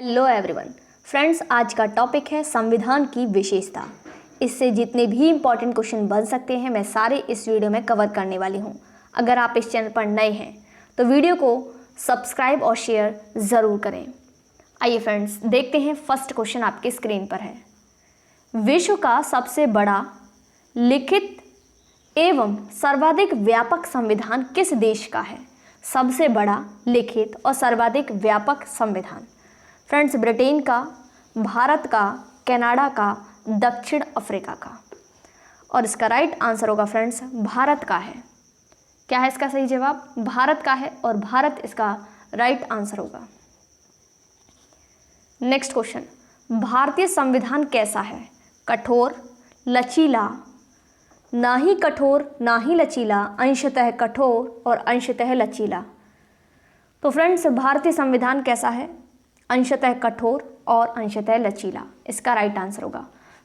Hello everyone friends, आज का topic है संविधान की विशेषता। इससे जितने भी इंपॉर्टेंट क्वेश्चन बन सकते हैं मैं सारे इस वीडियो में कवर करने वाली हूं। अगर आप इस चैनल पर नए हैं तो वीडियो को सब्सक्राइब और शेयर ज़रूर करें। आइए फ्रेंड्स, देखते हैं फर्स्ट क्वेश्चन आपके स्क्रीन पर है। विश्व का सबसे बड़ा लिखित एवं सर्वाधिक व्यापक संविधान किस देश का है? सबसे बड़ा लिखित और सर्वाधिक व्यापक संविधान फ्रेंड्स, ब्रिटेन का, भारत का, कनाडा का, दक्षिण अफ्रीका का। और इसका राइट आंसर होगा फ्रेंड्स भारत का है। क्या है इसका सही जवाब? भारत का है और भारत इसका राइट आंसर होगा। नेक्स्ट क्वेश्चन, भारतीय संविधान कैसा है? कठोर, लचीला, ना ही कठोर ना ही लचीला, अंशतः कठोर और अंशतः लचीला। तो फ्रेंड्स, भारतीय संविधान कैसा है? अंशतः कठोर और अंशतः लचीला, इसका राइट आंसर होगा।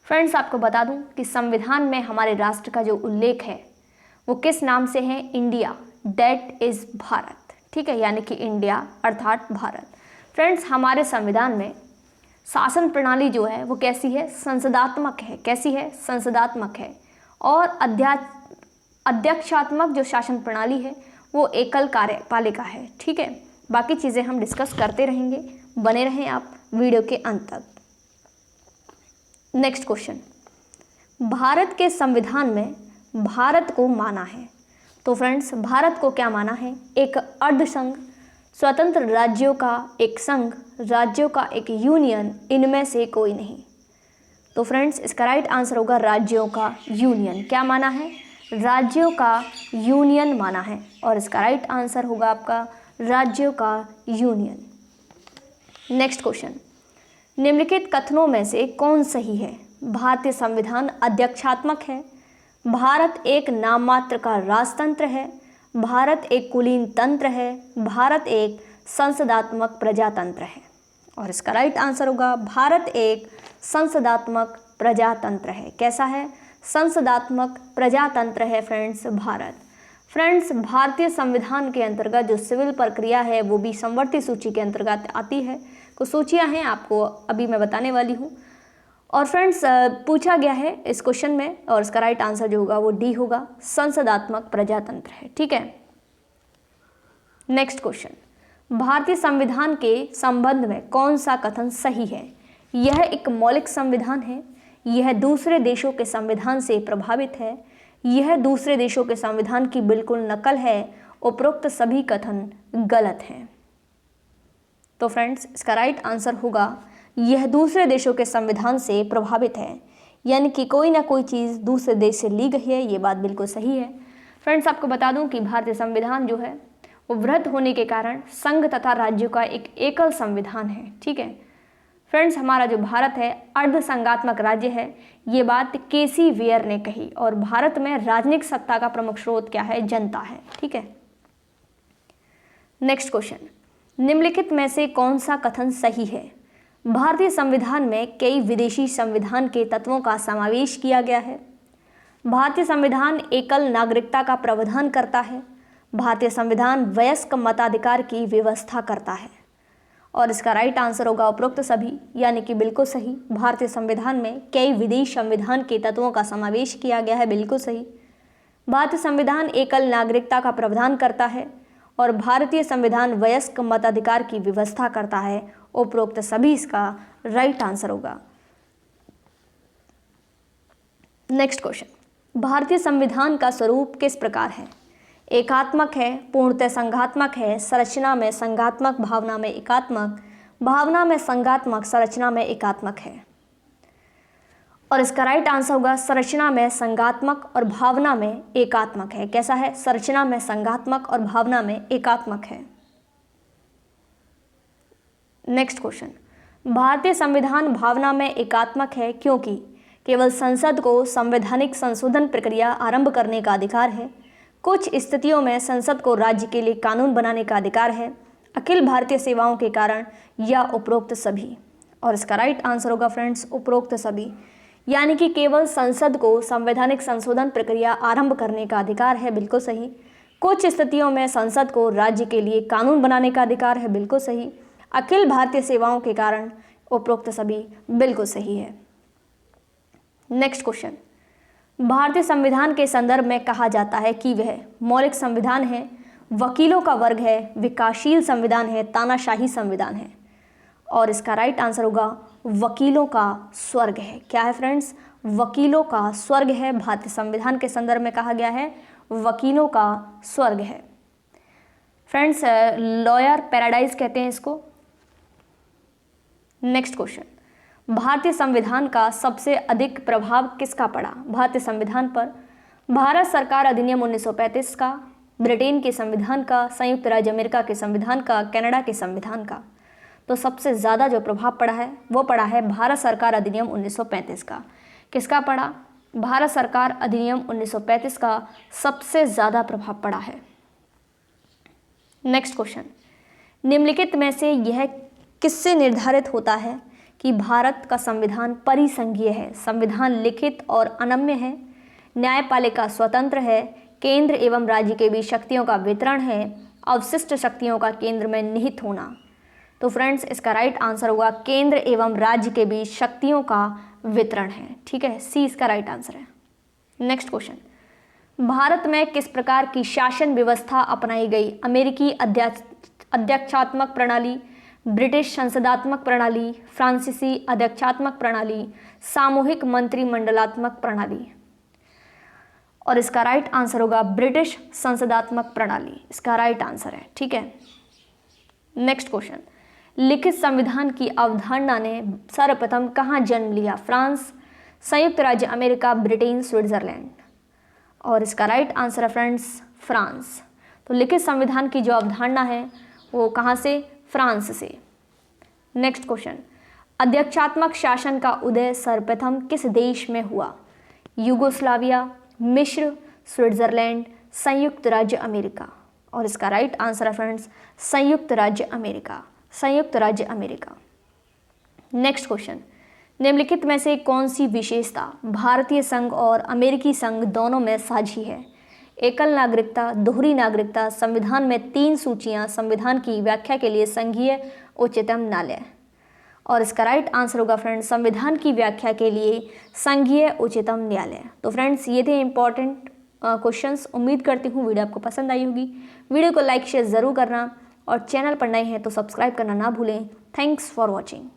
फ्रेंड्स, आपको बता दूं कि संविधान में हमारे राष्ट्र का जो उल्लेख है वो किस नाम से है? India, that is Bharat. ठीक है, यानी कि इंडिया अर्थात भारत। फ्रेंड्स, हमारे संविधान में शासन प्रणाली जो है वो कैसी है? संसदात्मक है। कैसी है? संसदात्मक है। और अध्यक्षात्मक जो शासन प्रणाली है वो एकल कार्यपालिका है। ठीक है, बाकी चीज़ें हम डिस्कस करते रहेंगे, बने रहें आप वीडियो के अंत तक। नेक्स्ट क्वेश्चन, भारत के संविधान में भारत को माना है। तो फ्रेंड्स, भारत को क्या माना है? एक अर्ध संघ, स्वतंत्र राज्यों का एक संघ, राज्यों का एक यूनियन, इनमें से कोई नहीं। तो फ्रेंड्स, इसका राइट आंसर होगा राज्यों का यूनियन। क्या माना है? राज्यों का यूनियन माना है और इसका राइट आंसर होगा आपका राज्यों का यूनियन। नेक्स्ट क्वेश्चन, निम्नलिखित कथनों में से कौन सही है? भारतीय संविधान अध्यक्षात्मक है, भारत एक नाम मात्र का राजतंत्र है, भारत एक कुलीन तंत्र है, भारत एक संसदात्मक प्रजातंत्र है। और इसका राइट आंसर होगा भारत एक संसदात्मक प्रजातंत्र है। कैसा है? संसदात्मक प्रजातंत्र है फ्रेंड्स भारत। फ्रेंड्स, भारतीय संविधान के अंतर्गत जो सिविल प्रक्रिया है वो भी समवर्ती सूची के अंतर्गत आती है। कुछ सूचियां हैं, आपको अभी मैं बताने वाली हूँ। और फ्रेंड्स, पूछा गया है इस क्वेश्चन में और इसका राइट आंसर जो होगा वो डी होगा, संसदात्मक प्रजातंत्र है। ठीक है, नेक्स्ट क्वेश्चन, भारतीय संविधान के संबंध में कौन सा कथन सही है? यह एक मौलिक संविधान है, यह दूसरे देशों के संविधान से प्रभावित है, यह दूसरे देशों के संविधान की बिल्कुल नकल है, उपरोक्त सभी कथन गलत हैं। तो फ्रेंड्स, इसका राइट आंसर होगा यह दूसरे देशों के संविधान से प्रभावित है, यानी कि कोई ना कोई चीज़ दूसरे देश से ली गई है। ये बात बिल्कुल सही है। फ्रेंड्स, आपको बता दूं कि भारतीय संविधान जो है वो वृहद होने के कारण संघ तथा राज्यों का एक एकल संविधान है। ठीक है फ्रेंड्स, हमारा जो भारत है अर्ध संघात्मक राज्य है, ये बात केसी वेयर ने कही। और भारत में राजनीतिक सत्ता का प्रमुख स्रोत क्या है? जनता है। ठीक है, नेक्स्ट क्वेश्चन, निम्नलिखित में से कौन सा कथन सही है? भारतीय संविधान में कई विदेशी संविधान के तत्वों का समावेश किया गया है, भारतीय संविधान एकल नागरिकता का प्रावधान करता है, भारतीय संविधान वयस्क मताधिकार की व्यवस्था करता है। और इसका राइट आंसर होगा उपरोक्त सभी, यानी कि बिल्कुल सही। भारतीय संविधान में कई विदेशी संविधान के तत्वों का समावेश किया गया है, बिल्कुल सही। भारतीय संविधान एकल नागरिकता का प्रावधान करता है और भारतीय संविधान वयस्क मताधिकार की व्यवस्था करता है, उपरोक्त सभी इसका राइट आंसर होगा। नेक्स्ट क्वेश्चन, भारतीय संविधान का स्वरूप किस प्रकार है? एकात्मक है, पूर्णतः संघात्मक है, संरचना में संघात्मक, भावना में एकात्मक, भावना में संघात्मक, संरचना में एकात्मक है। और इसका राइट आंसर होगा संरचना में संघात्मक और भावना में एकात्मक है। कैसा है? संरचना में संघात्मक और भावना में एकात्मक है। नेक्स्ट क्वेश्चन, भारतीय संविधान भावना में एकात्मक है क्योंकि केवल संसद को संवैधानिक संशोधन प्रक्रिया आरंभ करने का अधिकार है, कुछ स्थितियों में संसद को राज्य के लिए कानून बनाने का अधिकार है, अखिल भारतीय सेवाओं के कारण, या उपरोक्त सभी। और इसका राइट आंसर होगा फ्रेंड्स उपरोक्त सभी, यानी कि केवल संसद को संवैधानिक संशोधन प्रक्रिया आरंभ करने का अधिकार है, बिल्कुल सही। कुछ स्थितियों में संसद को राज्य के लिए कानून बनाने का अधिकार है, बिल्कुल सही। अखिल भारतीय सेवाओं के कारण उपरोक्त सभी बिल्कुल सही है। नेक्स्ट क्वेश्चन, भारतीय संविधान के संदर्भ में कहा जाता है कि वह मौलिक संविधान है, वकीलों का वर्ग है, विकासशील संविधान है, तानाशाही संविधान है। और इसका राइट आंसर होगा वकीलों का स्वर्ग है। क्या है फ्रेंड्स? वकीलों का स्वर्ग है। भारतीय संविधान के संदर्भ में कहा गया है वकीलों का स्वर्ग है। फ्रेंड्स, लॉयर पैराडाइज कहते हैं इसको। नेक्स्ट क्वेश्चन, भारतीय संविधान का सबसे अधिक प्रभाव किसका पड़ा? भारतीय संविधान पर भारत सरकार अधिनियम 1935 का, ब्रिटेन के संविधान का, संयुक्त राज्य अमेरिका के संविधान का, कनाडा के संविधान का। तो सबसे ज़्यादा जो प्रभाव पड़ा है वो पड़ा है भारत सरकार अधिनियम 1935 का। किसका पड़ा? भारत सरकार अधिनियम 1935 का सबसे ज़्यादा प्रभाव पड़ा है। नेक्स्ट क्वेश्चन, निम्नलिखित में से यह किससे निर्धारित होता है कि भारत का संविधान परिसंघीय है? संविधान लिखित और अनम्य है, न्यायपालिका स्वतंत्र है, केंद्र एवं राज्य के बीच शक्तियों का वितरण है, अवशिष्ट शक्तियों का केंद्र में निहित होना। तो फ्रेंड्स, इसका राइट आंसर होगा केंद्र एवं राज्य के बीच शक्तियों का वितरण है। ठीक है, सी इसका राइट आंसर है। नेक्स्ट क्वेश्चन, भारत में किस प्रकार की शासन व्यवस्था अपनाई गई? अमेरिकी अध्यक्षात्मक प्रणाली, ब्रिटिश संसदात्मक प्रणाली, फ्रांसीसी अध्यक्षात्मक प्रणाली, सामूहिक मंत्रिमंडलात्मक प्रणाली। और इसका राइट आंसर होगा ब्रिटिश संसदात्मक प्रणाली। इसका राइट आंसर है। ठीक है। नेक्स्ट क्वेश्चन, लिखित संविधान की अवधारणा ने सर्वप्रथम कहाँ जन्म लिया? फ्रांस, संयुक्त राज्य अमेरिका, ब्रिटेन, स्विट्जरलैंड। और इसका राइट आंसर है फ्रेंड्स फ्रांस। तो लिखित संविधान की जो अवधारणा है वो कहाँ से? फ्रांस से। नेक्स्ट क्वेश्चन, अध्यक्षात्मक शासन का उदय सर्वप्रथम किस देश में हुआ? यूगोस्लाविया, मिस्र, स्विट्जरलैंड, संयुक्त राज्य अमेरिका। और इसका राइट आंसर है फ्रेंड्स संयुक्त राज्य अमेरिका। संयुक्त राज्य अमेरिका। नेक्स्ट क्वेश्चन, निम्नलिखित में से कौन सी विशेषता भारतीय संघ और अमेरिकी संघ दोनों में साझी है? एकल नागरिकता, दोहरी नागरिकता, संविधान में 3 सूचियां, संविधान की व्याख्या के लिए संघीय उच्चतम न्यायालय। और इसका राइट आंसर होगा फ्रेंड्स संविधान की व्याख्या के लिए संघीय उच्चतम न्यायालय। तो फ्रेंड्स, ये थे इंपॉर्टेंट क्वेश्चंस। उम्मीद करती हूँ वीडियो आपको पसंद आई होगी। वीडियो को लाइक शेयर ज़रूर करना और चैनल पर नए हैं तो सब्सक्राइब करना ना भूलें। Thanks for watching.